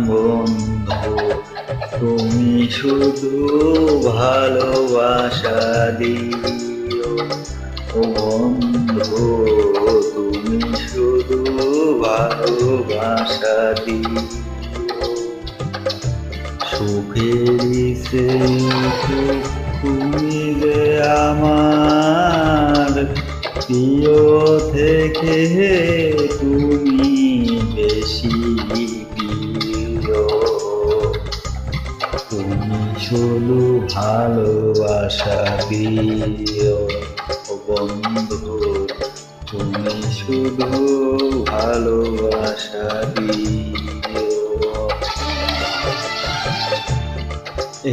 বন্ধু, তুমি শুধু ভালোবাসা দিও। ও বন্ধু, তুমি শুধু ভালোবাসা দিও। সুখেরই সেই সুখ তুমি যে আমার প্রিয় থেকে তুমি বেশি প্রিয়। তুমি শুধু ভালোবাসা দিও। ও বন্ধু, তুমি শুধু ভালোবাসা দিও।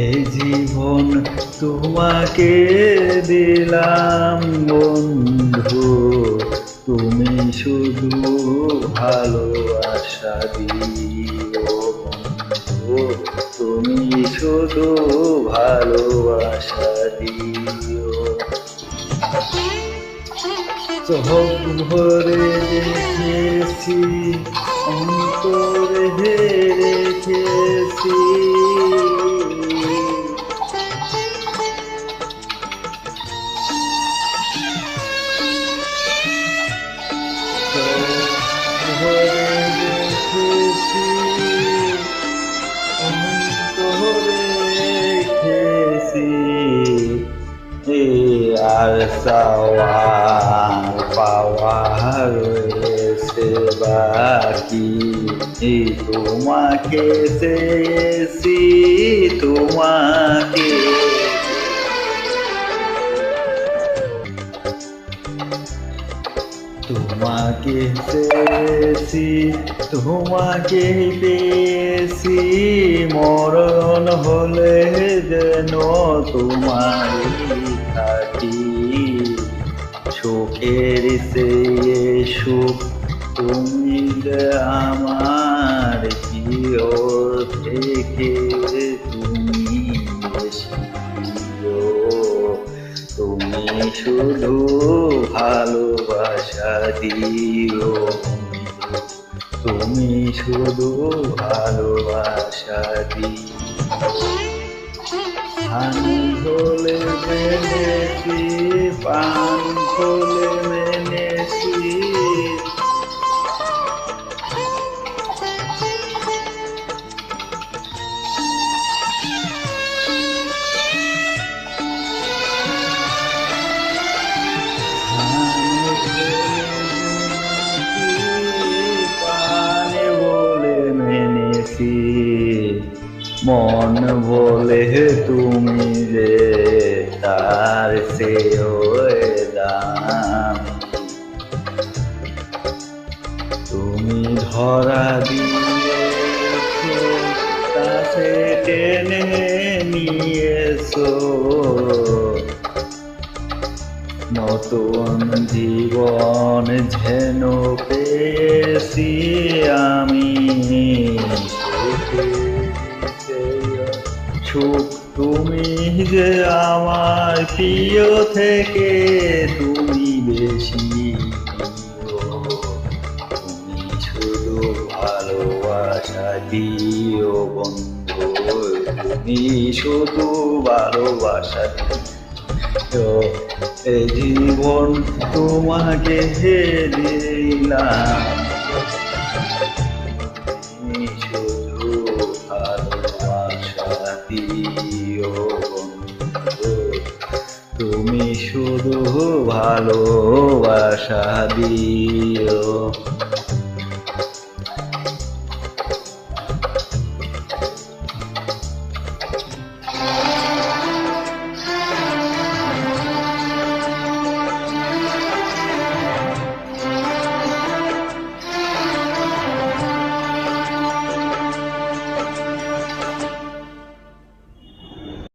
এই জীবন তোমাকে দিলাম বন্ধু, তুমি শুধু ভালোবাসা দিও। বন্ধু, তুমি শুধু ভালোবাসা দিও। চোখ ভরে দেখেছি, অন্তরে রেখেছি, আর চাওয়া পাওয়া রয়েছে বাকি। তোমাকে চেয়েছি, তোমাকে তোমাকে চেয়েছি, তোমাকে পেয়েছি। মরণ হলে যেন তোমারই থাকি। সুখের চেয়ে সুখ তুমি যে আমার প্রিয় থেকে তুমি বেশি প্রিয়। তুমি শুধু ভালোবাসা দিও। তুমি শুধু ভালোবাসা দিও। ধান খোলে মেনেছি, পান খোলে মেনেছি, মন বলে তুমি যে তার চেয়েও দাম। তুমি ধরা দিয়েছো, কাছে টেনে নিয়েছো। নতুন জীবন যেন পেয়েছি আমি। সুখ তুমি যে আমার প্রিয় থেকে তুমি বেশি প্রিয়। তুমি শুধু ভালোবাসা দিও বন্ধু, তুমি শুধু ভালোবাসা দিও। এই জীবন তোমাকে দিলাম, তুমি শুধু ভালোবাসা দিও বন্ধু, তুমি শুধু ভালোবাসা দিও।